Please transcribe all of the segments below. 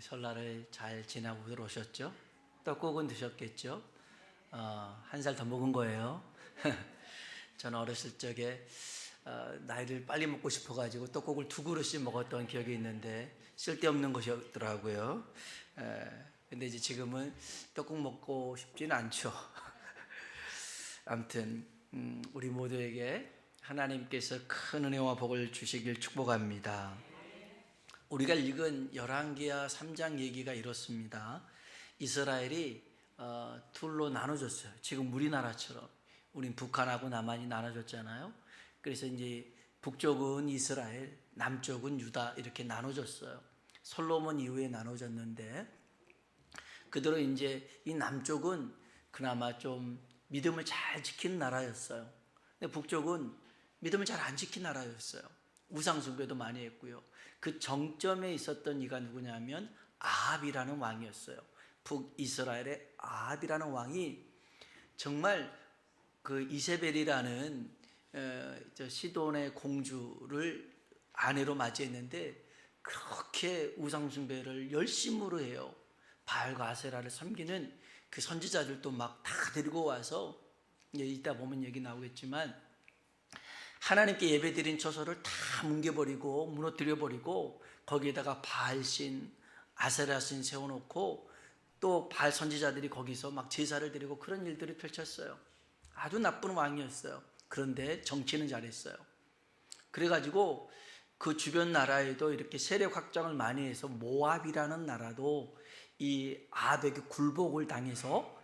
설날을 잘 지나고 들어오셨죠? 떡국은 드셨겠죠? 한 살 더 먹은 거예요. 저는 어렸을 적에 나이를 빨리 먹고 싶어가지고 떡국을 2그릇씩 먹었던 기억이 있는데 쓸데없는 것이었더라고요. 근데 이제 지금은 떡국 먹고 싶지는 않죠. 아무튼 우리 모두에게 하나님께서 큰 은혜와 복을 주시길 축복합니다. 우리가 읽은 열왕기하 3장 얘기가 이렇습니다. 이스라엘이 둘로 나눠졌어요. 지금 우리나라처럼 우린 북한하고 남한이 나눠졌잖아요. 그래서 이제 북쪽은 이스라엘, 남쪽은 유다 이렇게 나눠졌어요. 솔로몬 이후에 나눠졌는데 그대로 이제 이 남쪽은 그나마 좀 믿음을 잘 지킨 나라였어요. 근데 북쪽은 믿음을 잘 안 지킨 나라였어요. 우상 숭배도 많이 했고요. 그 정점에 있었던 이가 누구냐면 아합이라는 왕이었어요. 북이스라엘의 아합이라는 왕이 정말 그 이세벨이라는 시돈의 공주를 아내로 맞이했는데 그렇게 우상 숭배를 열심으로 해요. 바알과 아세라를 섬기는 그 선지자들도 막 다 데리고 와서 이따 보면 얘기 나오겠지만 하나님께 예배드린 처소를 다 뭉개버리고 무너뜨려버리고 거기에다가 바알신, 아세라신 세워놓고 또 바알 선지자들이 거기서 막 제사를 드리고 그런 일들을 펼쳤어요. 아주 나쁜 왕이었어요. 그런데 정치는 잘했어요. 그래가지고 그 주변 나라에도 이렇게 세력 확장을 많이 해서 모압이라는 나라도 이 아합에게 굴복을 당해서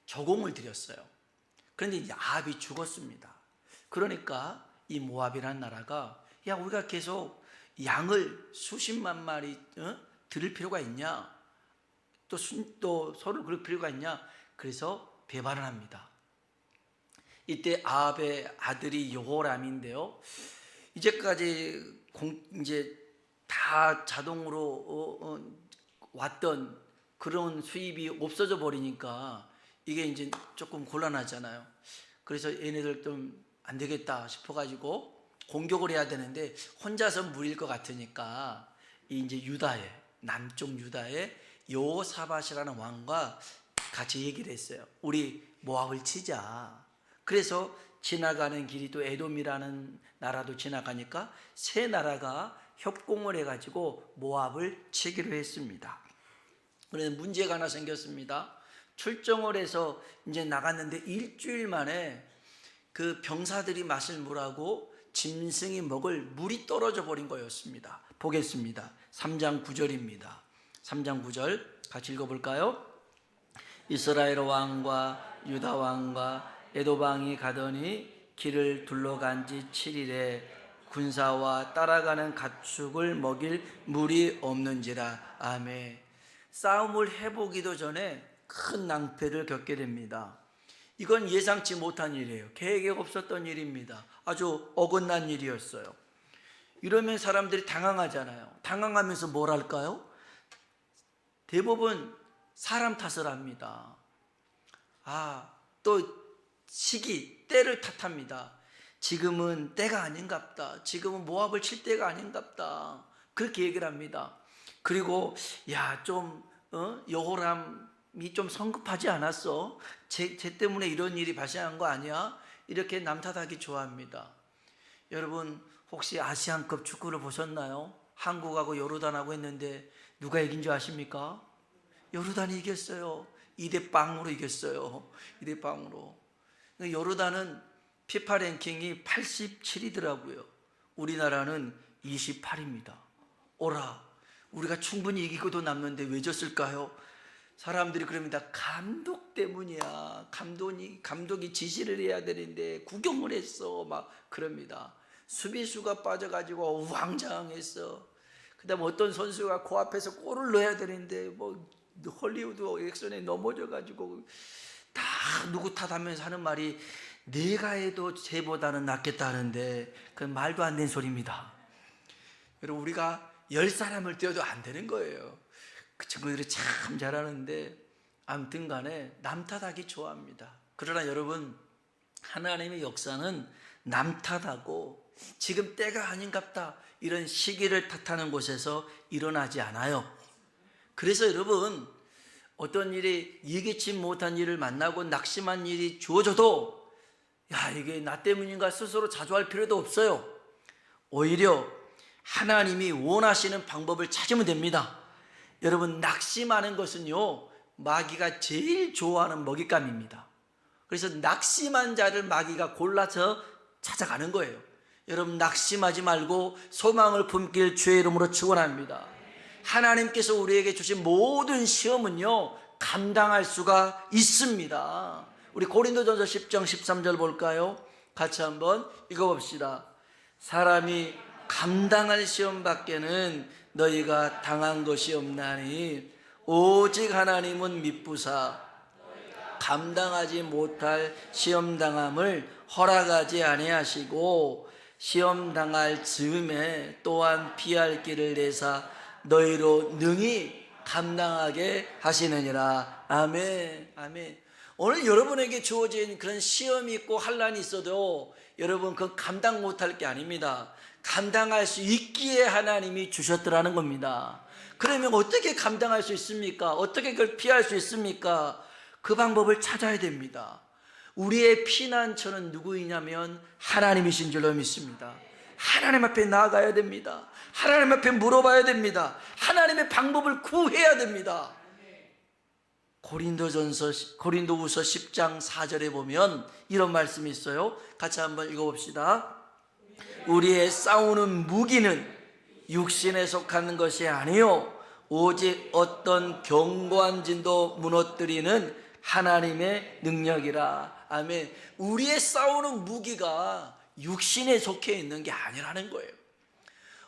조공을 들였어요. 그런데 이제 아합이 죽었습니다. 그러니까 이 모압이라는 나라가 야 우리가 계속 양을 수십만 마리 들을 필요가 있냐, 또 서로 그럴 필요가 있냐, 그래서 배반을 합니다. 이때 아합의 아들이 여호람인데요, 이제까지 이제 다 자동으로 왔던 그런 수입이 없어져 버리니까 이게 이제 조금 곤란하잖아요. 그래서 얘네들 좀 안 되겠다 싶어가지고 공격을 해야 되는데 혼자서 무리일 것 같으니까 이제 유다의 남쪽 유다의 여호사밧이라는 왕과 같이 얘기를 했어요. 우리 모압을 치자. 그래서 지나가는 길이 또 에돔이라는 나라도 지나가니까 세 나라가 협공을 해가지고 모압을 치기로 했습니다. 그런데 문제가 하나 생겼습니다. 출정을 해서 이제 나갔는데 일주일 만에 그 병사들이 마실 물하고 짐승이 먹을 물이 떨어져 버린 거였습니다. 보겠습니다. 3장 9절입니다. 3장 9절 같이 읽어볼까요? 이스라엘 왕과 유다 왕과 에돔 왕이 가더니 길을 둘러간 지 7일에 군사와 따라가는 가축을 먹일 물이 없는지라. 아멘. 싸움을 해보기도 전에 큰 낭패를 겪게 됩니다. 이건 예상치 못한 일이에요. 계획에 없었던 일입니다. 아주 어긋난 일이었어요. 이러면 사람들이 당황하잖아요. 당황하면서 뭘 할까요? 대부분 사람 탓을 합니다. 또 시기, 때를 탓합니다. 지금은 때가 아닌갑다. 지금은 모압을 칠 때가 아닌갑다. 그렇게 얘기를 합니다. 그리고 여호람이 좀 성급하지 않았어? 쟤 때문에 이런 일이 발생한 거 아니야? 이렇게 남 탓하기 좋아합니다. 여러분 혹시 아시안컵 축구를 보셨나요? 한국하고 요르단하고 했는데 누가 이긴 줄 아십니까? 요르단이 이겼어요. 2대0으로 이겼어요. 2대0으로. 요르단은 피파 랭킹이 87이더라고요. 우리나라는 28입니다. 오라, 우리가 충분히 이기고도 남는데 왜 졌을까요? 사람들이 그럽니다. 감독 때문이야. 감독이 지시를 해야 되는데 구경을 했어. 막 그럽니다. 수비수가 빠져가지고 우왕좌왕했어. 그 다음 어떤 선수가 코앞에서 골을 넣어야 되는데 헐리우드 액션에 넘어져가지고 다 누구 탓하면서 하는 말이 내가 해도 쟤보다는 낫겠다는데 그건 말도 안 되는 소리입니다. 여러분 우리가 10사람을 떼어도 안 되는 거예요. 그 친구들이 참 잘하는데 아무튼 간에 남 탓하기 좋아합니다. 그러나 여러분 하나님의 역사는 남 탓하고 지금 때가 아닌갑다 이런 시기를 탓하는 곳에서 일어나지 않아요. 그래서 여러분, 어떤 일이 예기치 못한 일을 만나고 낙심한 일이 주어져도 야, 이게 나 때문인가 스스로 자조할 필요도 없어요. 오히려 하나님이 원하시는 방법을 찾으면 됩니다. 여러분, 낙심하는 것은요, 마귀가 제일 좋아하는 먹잇감입니다. 그래서 낙심한 자를 마귀가 골라서 찾아가는 거예요. 여러분, 낙심하지 말고 소망을 품길 주의 이름으로 축원합니다. 하나님께서 우리에게 주신 모든 시험은요, 감당할 수가 있습니다. 우리 고린도전서 10장 13절 볼까요? 같이 한번 읽어봅시다. 사람이 감당할 시험 밖에는 너희가 당한 것이 없나니 오직 하나님은 미쁘사 감당하지 못할 시험 당함을 허락하지 아니하시고 시험 당할 즈음에 또한 피할 길을 내사 너희로 능히 감당하게 하시느니라. 아멘. 아멘. 오늘 여러분에게 주어진 그런 시험이 있고 환난이 있어도 여러분 그 감당 못할 게 아닙니다. 감당할 수 있기에 하나님이 주셨더라는 겁니다. 그러면 어떻게 감당할 수 있습니까? 어떻게 그걸 피할 수 있습니까? 그 방법을 찾아야 됩니다. 우리의 피난처는 누구이냐면 하나님이신 줄로 믿습니다. 하나님 앞에 나아가야 됩니다. 하나님 앞에 물어봐야 됩니다. 하나님의 방법을 구해야 됩니다. 고린도후서 10장 4절에 보면 이런 말씀이 있어요. 같이 한번 읽어봅시다. 우리의 싸우는 무기는 육신에 속하는 것이 아니요 오직 어떤 견고한 진도 무너뜨리는 하나님의 능력이라. 아멘. 우리의 싸우는 무기가 육신에 속해 있는 게 아니라는 거예요.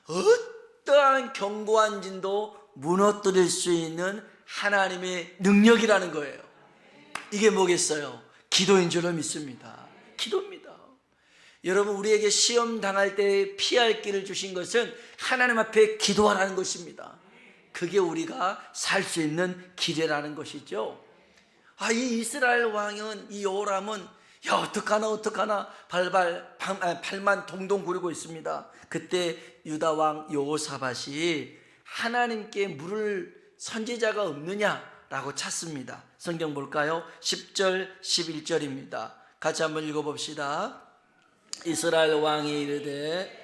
어떠한 견고한 진도 무너뜨릴 수 있는 하나님의 능력이라는 거예요. 이게 뭐겠어요? 기도인 줄로 믿습니다. 기도입니다. 여러분, 우리에게 시험 당할 때 피할 길을 주신 것은 하나님 앞에 기도하라는 것입니다. 그게 우리가 살 수 있는 길이라는 것이죠. 이 이스라엘 왕은, 이 여호람은 야, 어떡하나 발만 동동 구르고 있습니다. 그때 유다 왕 여호사밧이 하나님께 물을 선지자가 없느냐라고 찾습니다. 성경 볼까요? 10절 11절입니다. 같이 한번 읽어봅시다. 이스라엘 왕이 이르되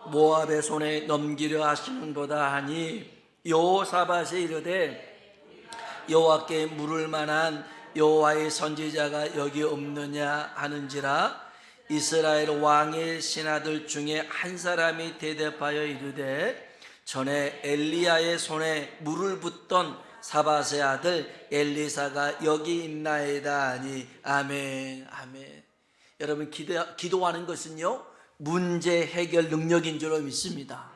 모압의 손에 넘기려 하시는도다 하니 여호사밧이 이르되 여호와께 물을 만한 여호와의 선지자가 여기 없느냐 하는지라. 이스라엘 왕의 신하들 중에 한 사람이 대답하여 이르되 전에 엘리야의 손에 물을 붓던 사밧의 아들 엘리사가 여기 있나이다 하니. 아멘. 아멘. 여러분, 기도하는 것은요 문제 해결 능력인 줄로 믿습니다.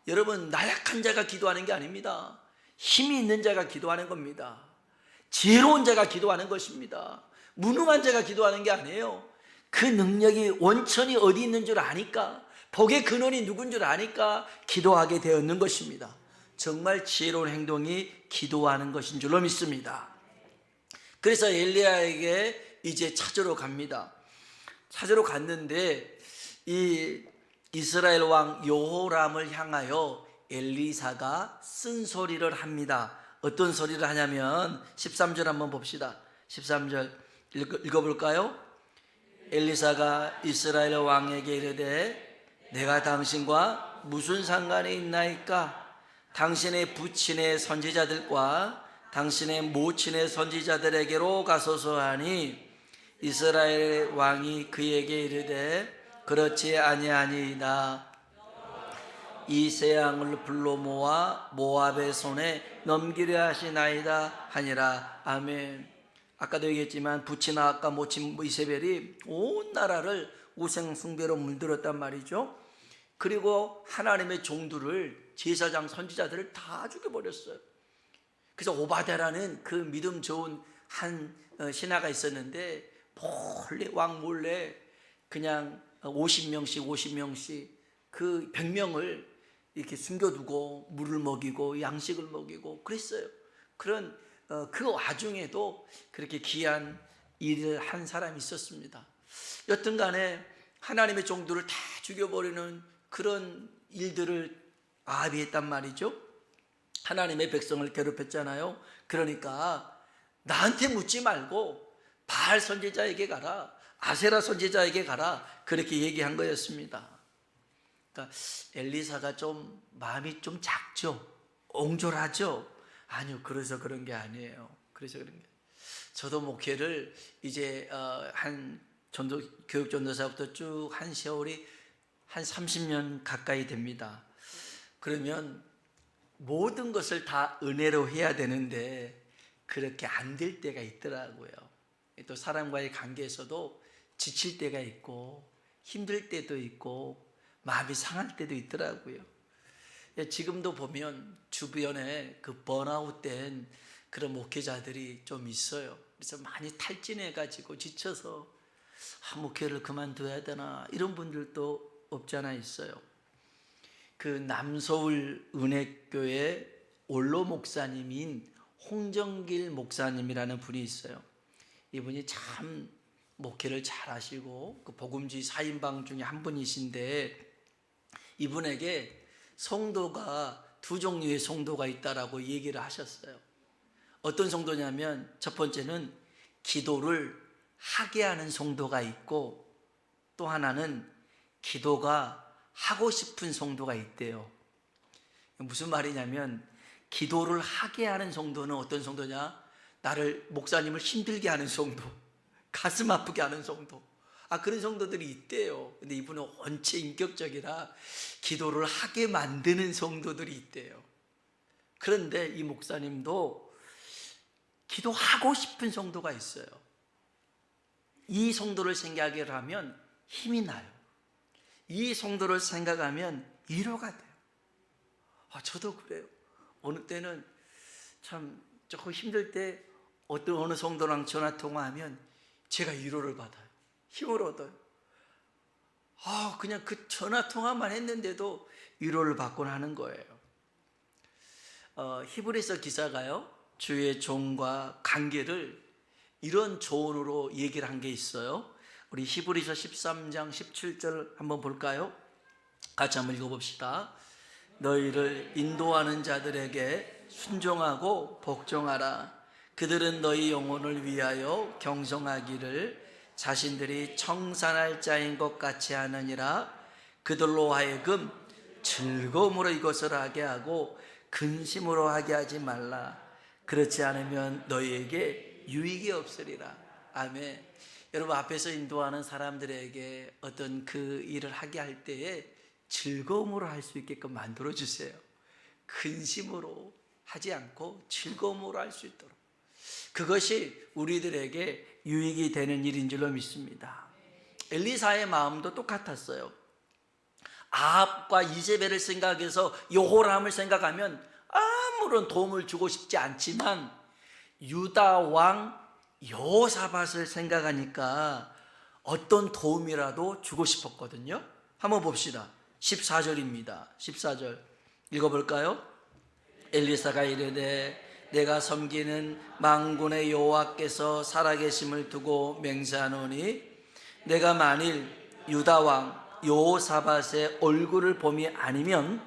여러분, 나약한 자가 기도하는 게 아닙니다. 힘이 있는 자가 기도하는 겁니다. 지혜로운 자가 기도하는 것입니다. 무능한 자가 기도하는 게 아니에요. 그 능력이 원천이 어디 있는 줄 아니까, 복의 근원이 누군 줄 아니까 기도하게 되었는 것입니다. 정말 지혜로운 행동이 기도하는 것인 줄로 믿습니다. 그래서 엘리야에게 이제 찾으러 갑니다. 찾으러 갔는데 이 이스라엘 왕 여호람을 향하여 엘리사가 쓴소리를 합니다. 어떤 소리를 하냐면 13절 한번 봅시다. 13절 읽어볼까요? 엘리사가 이스라엘 왕에게 이르되 내가 당신과 무슨 상관이 있나이까? 당신의 부친의 선지자들과 당신의 모친의 선지자들에게로 가소서 하니 이스라엘 왕이 그에게 이르되 그렇지 아니하니이다. 이 세 양을 불러 모아 모압의 손에 넘기려 하시나이다 하니라. 아멘. 아까도 얘기했지만 부친아 아까 모친 이세벨이 온 나라를 우상 숭배로 물들었단 말이죠. 그리고 하나님의 종들을, 제사장 선지자들을 다 죽여버렸어요. 그래서 오바댜라는 그 믿음 좋은 한 신하가 있었는데 왕 몰래 그냥 50명씩 그 100명을 이렇게 숨겨두고 물을 먹이고 양식을 먹이고 그랬어요. 그런 그 와중에도 그렇게 귀한 일을 한 사람이 있었습니다. 여튼 간에 하나님의 종들을 다 죽여버리는 그런 일들을 아합이 했단 말이죠. 하나님의 백성을 괴롭혔잖아요. 그러니까 나한테 묻지 말고 바알 선지자에게 가라, 아세라 선지자에게 가라, 그렇게 얘기한 거였습니다. 그러니까 엘리사가 좀 마음이 좀 작죠, 옹졸하죠. 아니요, 그래서 그런 게 아니에요. 그래서 그런 게, 저도 목회를 이제 한 교육 전도사부터 쭉 한 세월이 한 30년 가까이 됩니다. 그러면 모든 것을 다 은혜로 해야 되는데 그렇게 안 될 때가 있더라고요. 또 사람과의 관계에서도 지칠 때가 있고 힘들 때도 있고 마음이 상할 때도 있더라고요. 지금도 보면 주변에 그 번아웃된 그런 목회자들이 좀 있어요. 그래서 많이 탈진해가지고 지쳐서 목회를 그만둬야 되나 이런 분들도 없지 않아 있어요. 그 남서울 은혜교회 원로 목사님인 홍정길 목사님이라는 분이 있어요. 이분이 참 목회를 잘 하시고 그 복음주의 4인방 중에 한 분이신데, 이분에게 성도가 두 종류의 성도가 있다라고 얘기를 하셨어요. 어떤 성도냐면, 첫 번째는 기도를 하게 하는 성도가 있고, 또 하나는 기도가 하고 싶은 성도가 있대요. 무슨 말이냐면, 기도를 하게 하는 성도는 어떤 성도냐? 나를, 목사님을 힘들게 하는 성도, 가슴 아프게 하는 성도, 그런 성도들이 있대요. 근데 이분은 원체 인격적이라 기도를 하게 만드는 성도들이 있대요. 그런데 이 목사님도 기도하고 싶은 성도가 있어요. 이 성도를 생각을 하면 힘이 나요. 이 성도를 생각하면 위로가 돼요. 저도 그래요. 어느 때는 참 조금 힘들 때 어느 성도랑 전화 통화하면 제가 위로를 받아요. 힘을 얻어요. 그냥 그 전화 통화만 했는데도 위로를 받곤 하는 거예요. 히브리서 기사가요, 주의 종과 관계를 이런 조언으로 얘기를 한 게 있어요. 우리 히브리서 13장 17절 한번 볼까요? 같이 한번 읽어봅시다. 너희를 인도하는 자들에게 순종하고 복종하라. 그들은 너희 영혼을 위하여 경성하기를 자신들이 청산할 자인 것 같이 하느니라. 그들로 하여금 즐거움으로 이것을 하게 하고 근심으로 하게 하지 말라. 그렇지 않으면 너희에게 유익이 없으리라. 아멘. 여러분, 앞에서 인도하는 사람들에게 어떤 그 일을 하게 할 때에 즐거움으로 할 수 있게끔 만들어 주세요. 근심으로 하지 않고 즐거움으로 할 수 있도록. 그것이 우리들에게 유익이 되는 일인 줄로 믿습니다. 엘리사의 마음도 똑같았어요. 아합과 이세벨을 생각해서 여호람을 생각하면 아무런 도움을 주고 싶지 않지만, 유다 왕 여호사밧을 생각하니까 어떤 도움이라도 주고 싶었거든요. 한번 봅시다. 14절입니다. 14절 읽어볼까요? 엘리사가 이르되 내가 섬기는 만군의 여호와께서 살아계심을 두고 맹세하노니 내가 만일 유다 왕 여호사밧의 얼굴을 봄이 아니면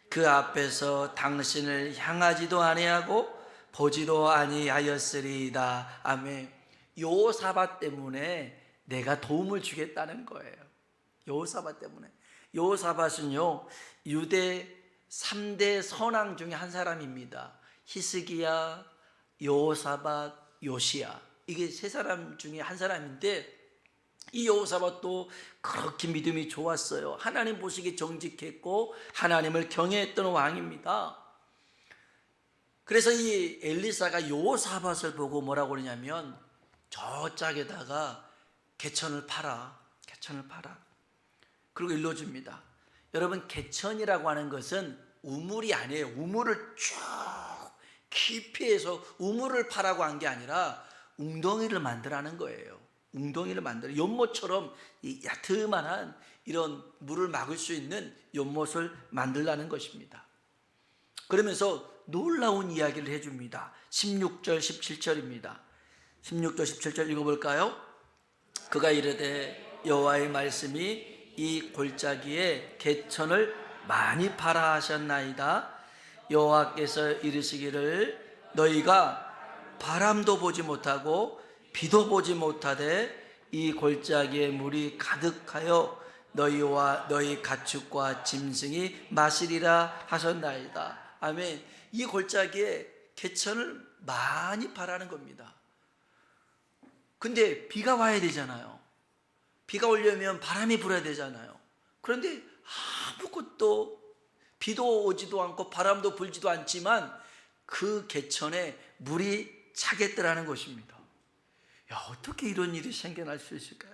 그 앞에서 당신을 향하지도 아니하고 보지도 아니하였으리이다. 아멘. 여호사밧 때문에 내가 도움을 주겠다는 거예요. 여호사밧 때문에. 여호사밧은요, 유대 3대 선왕 중에 한 사람입니다. 히스기야, 여호사밧, 요시야, 이게 세 사람 중에 한 사람인데, 이 여호사밧도 그렇게 믿음이 좋았어요. 하나님 보시기에 정직했고 하나님을 경외했던 왕입니다. 그래서 이 엘리사가 여호사밧을 보고 뭐라고 그러냐면, 저 짝에다가 개천을 팔아, 개천을 팔아. 그리고 일러줍니다. 여러분, 개천이라고 하는 것은 우물이 아니에요. 우물을 쭉 깊이 해서 우물을 파라고 한 게 아니라 웅덩이를 만들라는 거예요. 웅덩이를 만들어, 연못처럼 야트만한 이런 물을 막을 수 있는 연못을 만들라는 것입니다. 그러면서 놀라운 이야기를 해줍니다. 16절 17절입니다 16절 17절 읽어볼까요? 그가 이르되 여호와의 말씀이 이 골짜기에 개천을 많이 파라 하셨나이다. 여호와께서 이르시기를 너희가 바람도 보지 못하고 비도 보지 못하되 이 골짜기에 물이 가득하여 너희와 너희 가축과 짐승이 마시리라 하셨나이다. 아멘. 이 골짜기에 개천을 많이 파라는 겁니다. 근데 비가 와야 되잖아요. 비가 오려면 바람이 불어야 되잖아요. 그런데 아무것도 비도 오지도 않고 바람도 불지도 않지만 그 개천에 물이 차겠더라는 것입니다. 야, 어떻게 이런 일이 생겨날 수 있을까요?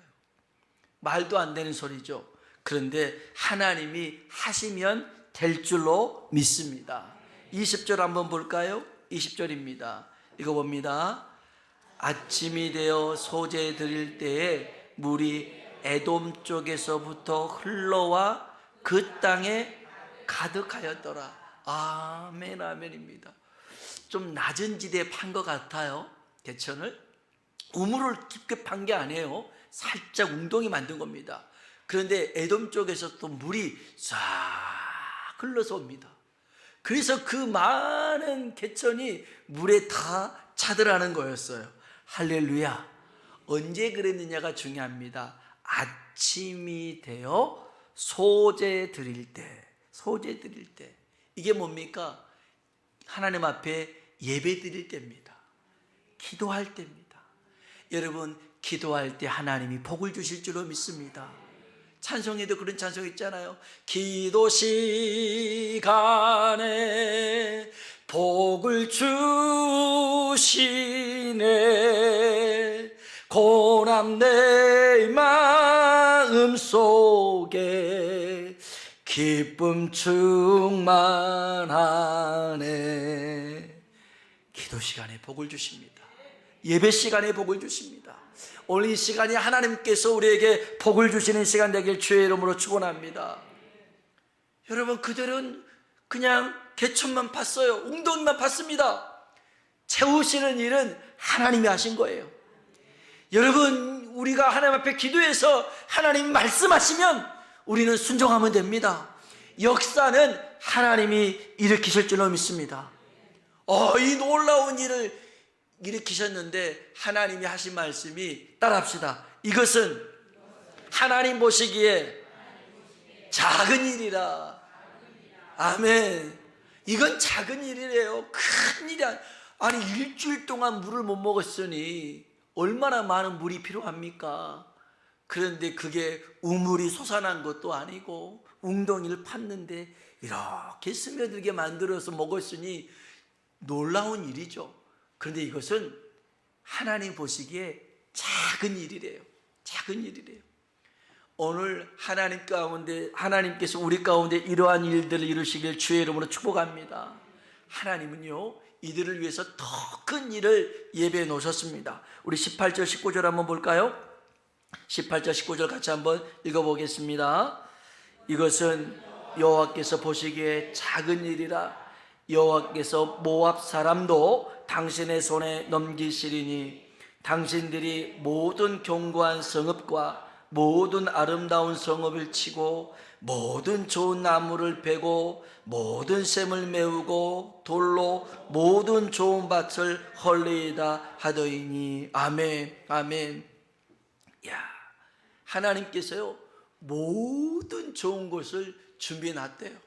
말도 안 되는 소리죠. 그런데 하나님이 하시면 될 줄로 믿습니다. 20절 한번 볼까요? 20절입니다. 읽어봅니다. 아침이 되어 소재 드릴 때에 물이 에돔 쪽에서부터 흘러와 그 땅에 가득하였더라. 아멘, 아멘입니다. 좀 낮은 지대에 판 것 같아요. 개천을 우물을 깊게 판 게 아니에요. 살짝 웅덩이 만든 겁니다. 그런데 에돔 쪽에서 또 물이 싹 흘러서 옵니다. 그래서 그 많은 개천이 물에 다 차더라는 거였어요. 할렐루야. 언제 그랬느냐가 중요합니다. 아침이 되어 소재 드릴 때, 소재 드릴 때. 이게 뭡니까? 하나님 앞에 예배 드릴 때입니다. 기도할 때입니다. 여러분, 기도할 때 하나님이 복을 주실 줄로 믿습니다. 찬송에도 그런 찬송 있잖아요. 기도 시간에 복을 주시네. 고난 내 마음 속에 기쁨 충만하네. 기도 시간에 복을 주십니다. 예배 시간에 복을 주십니다. 오늘 이 시간이 하나님께서 우리에게 복을 주시는 시간 되길 주의 이름으로 축원합니다. 여러분, 그들은 그냥 개천만 팠어요. 웅덩이만 팠습니다. 채우시는 일은 하나님이 하신 거예요. 여러분, 우리가 하나님 앞에 기도해서 하나님 말씀하시면 우리는 순종하면 됩니다. 역사는 하나님이 일으키실 줄로 믿습니다. 이 놀라운 일을 일으키셨는데 하나님이 하신 말씀이, 따라합시다. 이것은 하나님 보시기에 작은 일이라. 아멘. 이건 작은 일이래요. 큰 일이 아니 일주일 동안 물을 못 먹었으니 얼마나 많은 물이 필요합니까? 그런데 그게 우물이 솟아난 것도 아니고 웅덩이를 팠는데 이렇게 스며들게 만들어서 먹었으니 놀라운 일이죠. 그런데 이것은 하나님 보시기에 작은 일이래요. 작은 일이래요. 오늘 하나님 가운데, 하나님께서 우리 가운데 이러한 일들을 이루시길 주의 이름으로 축복합니다. 하나님은요, 이들을 위해서 더 큰 일을 예배해 놓으셨습니다. 우리 18절 19절 한번 볼까요? 18절 19절 같이 한번 읽어보겠습니다. 이것은 여호와께서 보시기에 작은 일이라. 여호와께서 모압 사람도 당신의 손에 넘기시리니 당신들이 모든 견고한 성읍과 모든 아름다운 성읍을 치고 모든 좋은 나무를 베고 모든 샘을 메우고 돌로 모든 좋은 밭을 헐리이다 하더이니. 아멘, 아멘. 야, 하나님께서요 모든 좋은 것을 준비해 놨대요.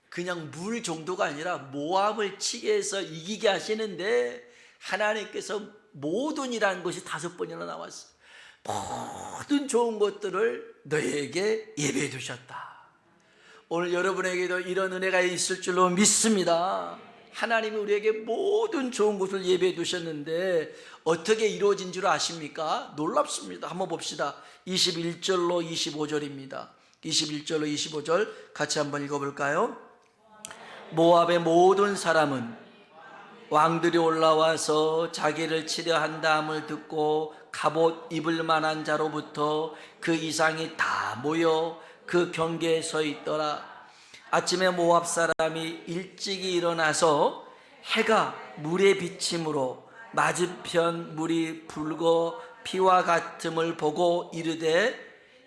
그냥 물 정도가 아니라 모압을 치게 해서 이기게 하시는데 하나님께서 모든이라는 것이 5번이나 나왔어요. 모든 좋은 것들을 너에게 예배해 두셨다. 오늘 여러분에게도 이런 은혜가 있을 줄로 믿습니다. 하나님이 우리에게 모든 좋은 것을 예배해 두셨는데 어떻게 이루어진 줄 아십니까? 놀랍습니다. 한번 봅시다. 21절로 25절입니다. 21절로 25절 같이 한번 읽어볼까요? 모압의 모든 사람은 왕들이 올라와서 자기를 치려 한다함을 듣고 갑옷 입을 만한 자로부터 그 이상이 다 모여 그 경계에 서 있더라. 아침에 모압 사람이 일찍이 일어나서 해가 물에 비침으로 맞은편 물이 붉어 피와 같음을 보고 이르되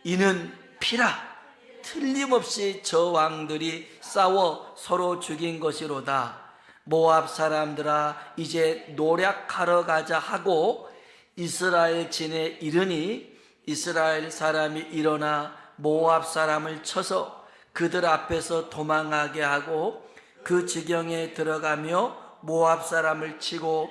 이는 피라. 틀림없이 저 왕들이 싸워 서로 죽인 것이로다. 모압 사람들아 이제 노략하러 가자 하고 이스라엘 진에 이르니 이스라엘 사람이 일어나 모압 사람을 쳐서 그들 앞에서 도망하게 하고 그 지경에 들어가며 모압 사람을 치고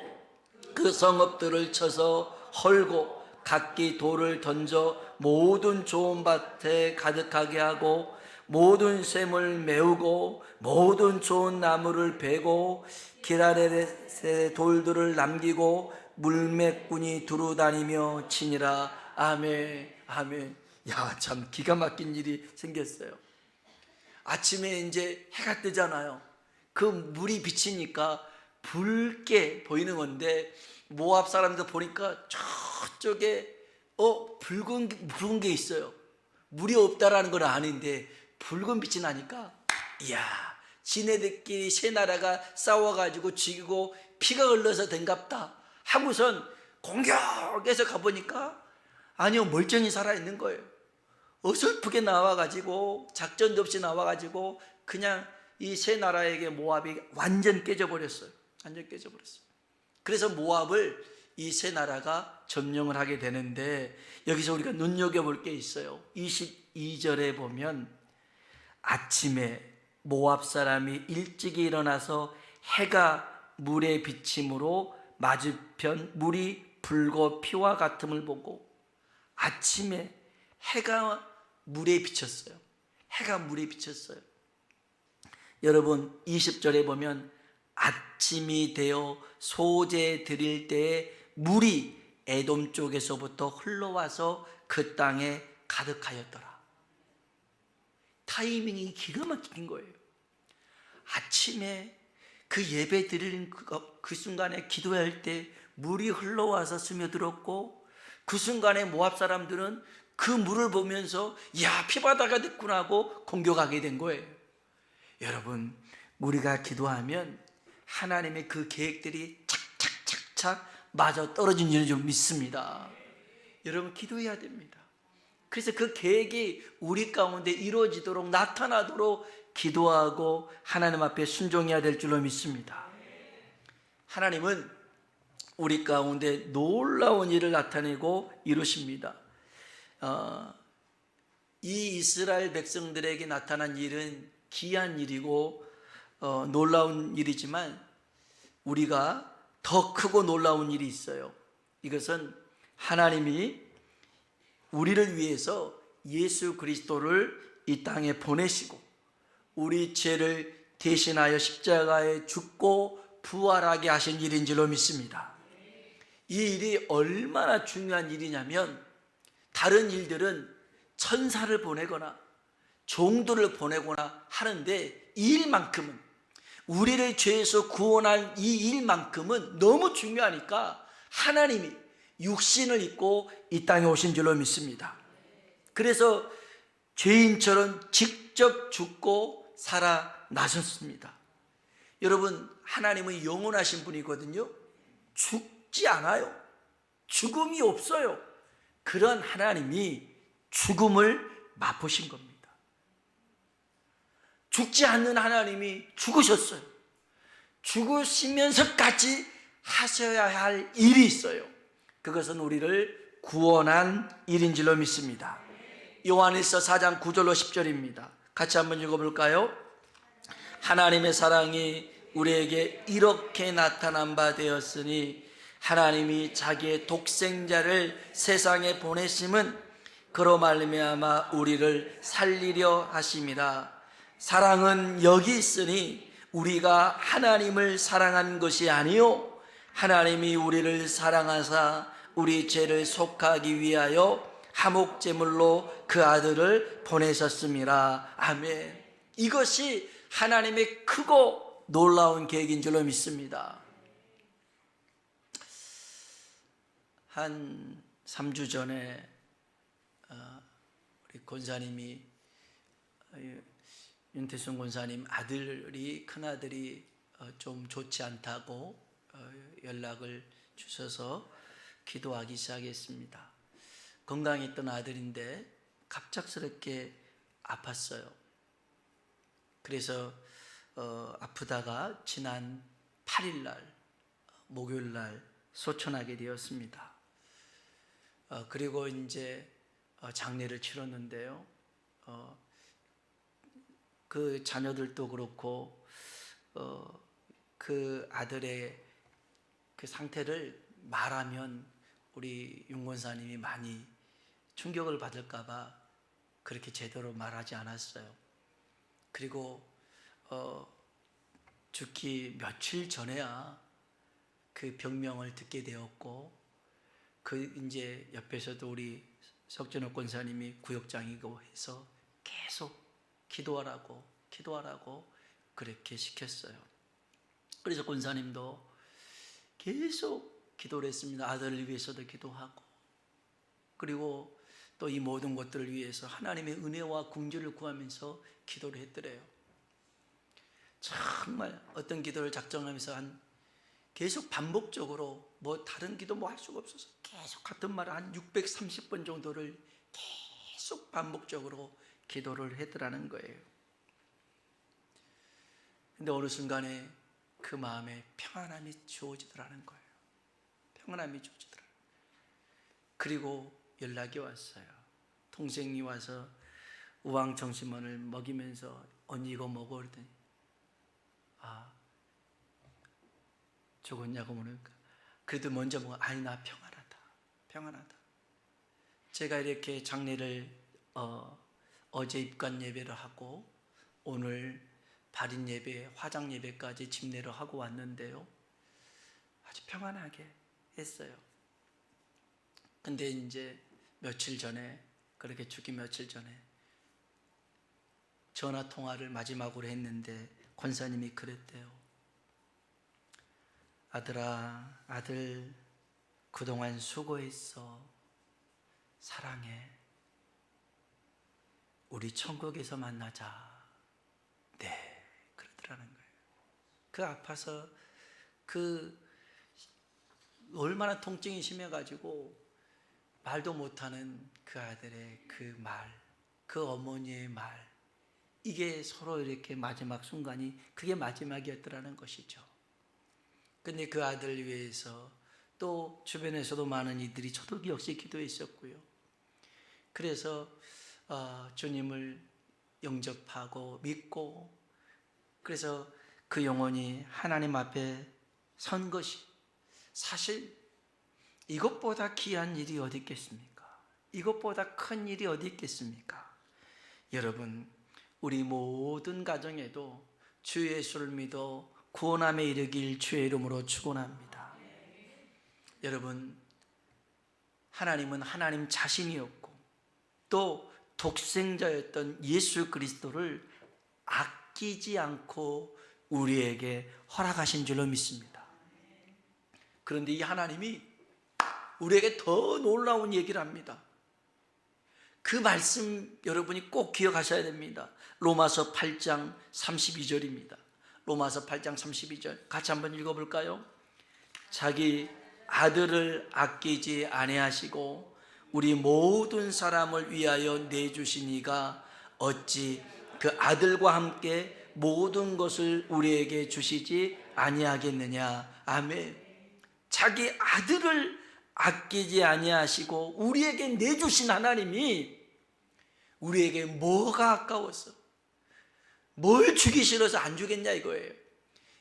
그 성읍들을 쳐서 헐고 각기 돌을 던져 모든 좋은 밭에 가득하게 하고 모든 샘을 메우고 모든 좋은 나무를 베고 기라렛의 돌들을 남기고 물매꾼이 두루 다니며 치니라. 아멘. 아멘. 야, 참 기가 막힌 일이 생겼어요. 아침에 이제 해가 뜨잖아요. 그 물이 비치니까 붉게 보이는 건데 모압 사람들 보니까 저쪽에 붉은 게 있어요. 물이 없다라는 건 아는데 붉은 빛이 나니까 이야, 지네들끼리 세 나라가 싸워가지고 죽이고 피가 흘러서 된갑다 하고선 공격해서 가보니까 아니요, 멀쩡히 살아있는 거예요. 어설프게 나와가지고 작전도 없이 나와가지고 그냥 이 세 나라에게 모압이 완전 깨져버렸어요. 완전 깨져버렸어요. 그래서 모압을 이 세 나라가 점령을 하게 되는데 여기서 우리가 눈여겨볼 게 있어요. 22절에 보면 아침에 모압 사람이 일찍이 일어나서 해가 물에 비침으로 맞은편 물이 붉어 피와 같음을 보고 아침에 해가 물에 비쳤어요. 해가 물에 비쳤어요. 여러분 20절에 보면 아침이 되어 소제 드릴 때에 물이 에돔 쪽에서부터 흘러와서 그 땅에 가득하였더라. 타이밍이 기가 막힌 거예요. 아침에 그 예배 드리는 그 순간에 기도할 때 물이 흘러와서 스며들었고 그 순간에 모압 사람들은 그 물을 보면서 야, 피바다가 됐구나 하고 공격하게 된 거예요. 여러분, 우리가 기도하면 하나님의 그 계획들이 착착착착 맞아 떨어지는 줄 믿습니다. 여러분, 기도해야 됩니다. 그래서 그 계획이 우리 가운데 이루어지도록 나타나도록 기도하고 하나님 앞에 순종해야 될 줄로 믿습니다. 하나님은 우리 가운데 놀라운 일을 나타내고 이루십니다. 이 이스라엘 백성들에게 나타난 일은 기이한 일이고 놀라운 일이지만 우리가 더 크고 놀라운 일이 있어요. 이것은 하나님이 우리를 위해서 예수 그리스도를 이 땅에 보내시고 우리 죄를 대신하여 십자가에 죽고 부활하게 하신 일인 줄로 믿습니다. 이 일이 얼마나 중요한 일이냐면 다른 일들은 천사를 보내거나 종들을 보내거나 하는데 이 일만큼은 우리를 죄에서 구원할 이 일만큼은 너무 중요하니까 하나님이 육신을 입고 이 땅에 오신 줄로 믿습니다. 그래서 죄인처럼 직접 죽고 살아나셨습니다. 여러분, 하나님은 영원하신 분이거든요. 죽지 않아요. 죽음이 없어요. 그런 하나님이 죽음을 맛보신 겁니다. 죽지 않는 하나님이 죽으셨어요. 죽으시면서까지 하셔야 할 일이 있어요. 그것은 우리를 구원한 일인 줄로 믿습니다. 요한일서 4장 9절로 10절입니다. 같이 한번 읽어볼까요? 하나님의 사랑이 우리에게 이렇게 나타난 바 되었으니 하나님이 자기의 독생자를 세상에 보내심은 그로 말미암아 우리를 살리려 하심이라. 사랑은 여기 있으니 우리가 하나님을 사랑한 것이 아니요 하나님이 우리를 사랑하사 우리 죄를 속하기 위하여 화목제물로 그 아들을 보내셨습니다. 아멘. 이것이 하나님의 크고 놀라운 계획인 줄로 믿습니다. 한 3주 전에 우리 권사님이 윤태순 권사님 아들이 큰아들이 좀 좋지 않다고 연락을 주셔서 기도하기 시작했습니다. 건강했던 아들인데 갑작스럽게 아팠어요. 그래서 아프다가 지난 8일 날 목요일 날 소천하게 되었습니다. 그리고 이제 장례를 치렀는데요. 그 자녀들도 그렇고 그 아들의 그 상태를 말하면 우리 윤 권사님이 많이 충격을 받을까봐 그렇게 제대로 말하지 않았어요. 그리고 죽기 며칠 전에야 그 병명을 듣게 되었고, 그 이제 옆에서도 우리 석전옥 권사님이 구역장이고 해서 계속 기도하라고 그렇게 시켰어요. 그래서 권사님도 계속 기도를 했습니다. 아들을 위해서도 기도하고, 그리고 또 이 모든 것들을 위해서 하나님의 은혜와 긍휼을 구하면서 기도를 했더래요. 정말 어떤 기도를 작정하면서 계속 반복적으로 다른 기도 할 수가 없어서 계속 같은 말을 한 630번 정도를 계속 반복적으로 기도를 했더라는 거예요. 근데 어느 순간에 그 마음에 평안함이 주어지더라는 거예요. 평안함이 주어지더라고요. 그리고 연락이 왔어요. 동생이 와서 우황청심원을 먹이면서 언니 이거 먹어 그러더니 죽었냐고 물으니까 그래도 먼저 먹어. 아니 나 평안하다. 제가 이렇게 장례를 어제 입관 예배를 하고 오늘 발인 예배, 화장 예배까지 집례를 하고 왔는데요, 아주 평안하게 했어요. 근데 이제 며칠 전에, 그렇게 죽기 며칠 전에 전화 통화를 마지막으로 했는데 권사님이 그랬대요. 아들아, 아들 그동안 수고했어. 사랑해. 우리 천국에서 만나자. 네, 그러더라는 거예요. 그 아파서 얼마나 통증이 심해가지고 말도 못하는 그 아들의 그 말, 그 어머니의 말, 이게 서로 이렇게 마지막 순간이 그게 마지막이었더라는 것이죠. 근데 그 아들을 위해서 또 주변에서도 많은 이들이 저도 역시 기도했었고요. 그래서 주님을 영접하고 믿고, 그래서 그 영혼이 하나님 앞에 선 것이, 사실 이것보다 귀한 일이 어디 있겠습니까? 이것보다 큰 일이 어디 있겠습니까? 여러분, 우리 모든 가정에도 주 예수를 믿어 구원함에 이르길 주의 이름으로 축원합니다. 여러분, 하나님은 하나님 자신이었고 또 독생자였던 예수 그리스도를 아끼지 않고 우리에게 허락하신 줄로 믿습니다. 그런데 이 하나님이 우리에게 더 놀라운 얘기를 합니다. 그 말씀 여러분이 꼭 기억하셔야 됩니다. 로마서 8장 32절입니다. 로마서 8장 32절 같이 한번 읽어볼까요? 자기 아들을 아끼지 아니하시고 우리 모든 사람을 위하여 내주신 이가 어찌 그 아들과 함께 모든 것을 우리에게 주시지 아니하겠느냐. 아멘. 자기 아들을 아끼지 아니하시고 우리에게 내주신 하나님이 우리에게 뭐가 아까워서, 뭘 주기 싫어서 안 주겠냐 이거예요.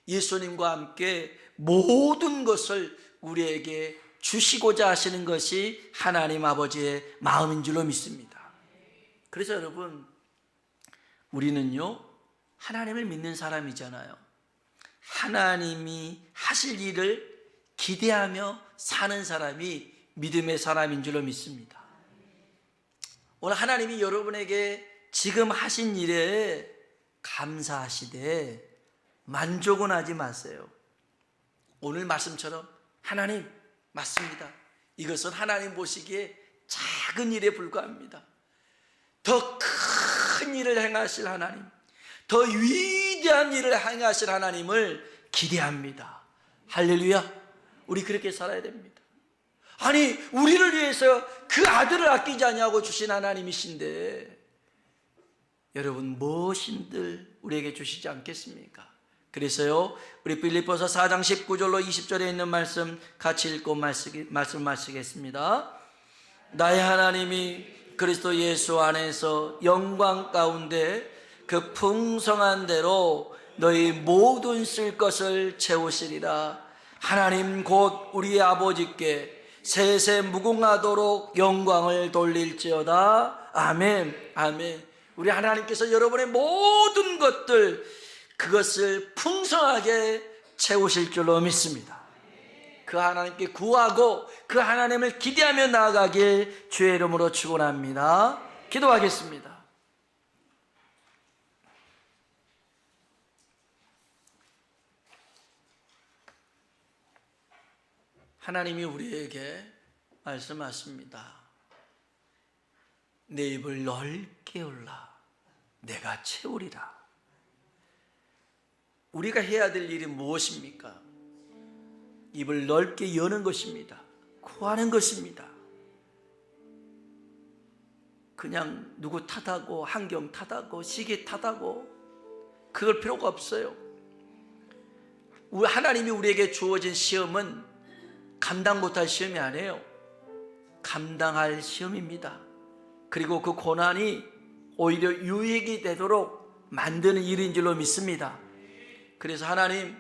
예수님과 함께 모든 것을 우리에게 주시고자 하시는 것이 하나님 아버지의 마음인 줄로 믿습니다. 그래서 여러분, 우리는요 하나님을 믿는 사람이잖아요. 하나님이 하실 일을 기대하며 사는 사람이 믿음의 사람인 줄로 믿습니다. 오늘 하나님이 여러분에게 지금 하신 일에 감사하시되 만족은 하지 마세요. 오늘 말씀처럼 하나님 맞습니다. 이것은 하나님 보시기에 작은 일에 불과합니다. 더 큰 일을 행하실 하나님, 더 위대한 일을 행하실 하나님을 기대합니다. 할렐루야. 우리 그렇게 살아야 됩니다. 아니 우리를 위해서 그 아들을 아끼지 않냐고 주신 하나님이신데 여러분 무엇인들 우리에게 주시지 않겠습니까? 그래서요 우리 빌립보서 4장 19절로 20절에 있는 말씀 같이 읽고 말씀 마치겠습니다. 나의 하나님이 그리스도 예수 안에서 영광 가운데 그 풍성한 대로 너희 모든 쓸 것을 채우시리라. 하나님 곧 우리 아버지께 세세 무궁하도록 영광을 돌릴지어다. 아멘. 아멘. 우리 하나님께서 여러분의 모든 것들 그것을 풍성하게 채우실 줄로 믿습니다. 그 하나님께 구하고 그 하나님을 기대하며 나아가길 주의 이름으로 축원합니다. 기도하겠습니다. 하나님이 우리에게 말씀하십니다. 내 입을 넓게 열라. 내가 채우리라. 우리가 해야 될 일이 무엇입니까? 입을 넓게 여는 것입니다. 구하는 것입니다. 그냥 누구 탓하고 환경 탓하고 시기 탓하고 그럴 필요가 없어요. 하나님이 우리에게 주어진 시험은 감당 못할 시험이 아니에요. 감당할 시험입니다. 그리고 그 고난이 오히려 유익이 되도록 만드는 일인 줄로 믿습니다. 그래서 하나님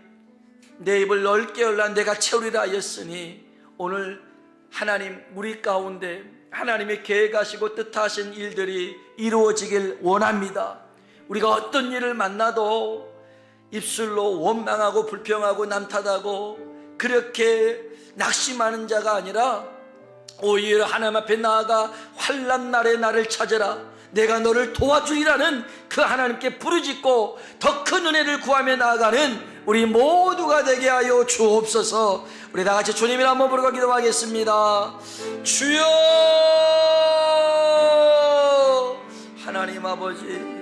내 입을 넓게 열라 내가 채우리라 하였으니 오늘 하나님 우리 가운데 하나님의 계획하시고 뜻하신 일들이 이루어지길 원합니다. 우리가 어떤 일을 만나도 입술로 원망하고 불평하고 남 탓하고 그렇게 낙심하는 자가 아니라 오히려 하나님 앞에 나아가 환난 날에 나를 찾으라 내가 너를 도와주리라는 그 하나님께 부르짖고 더 큰 은혜를 구하며 나아가는 우리 모두가 되게 하여 주옵소서. 우리 다 같이 주님을 한번 부르고 기도하겠습니다. 주여 하나님 아버지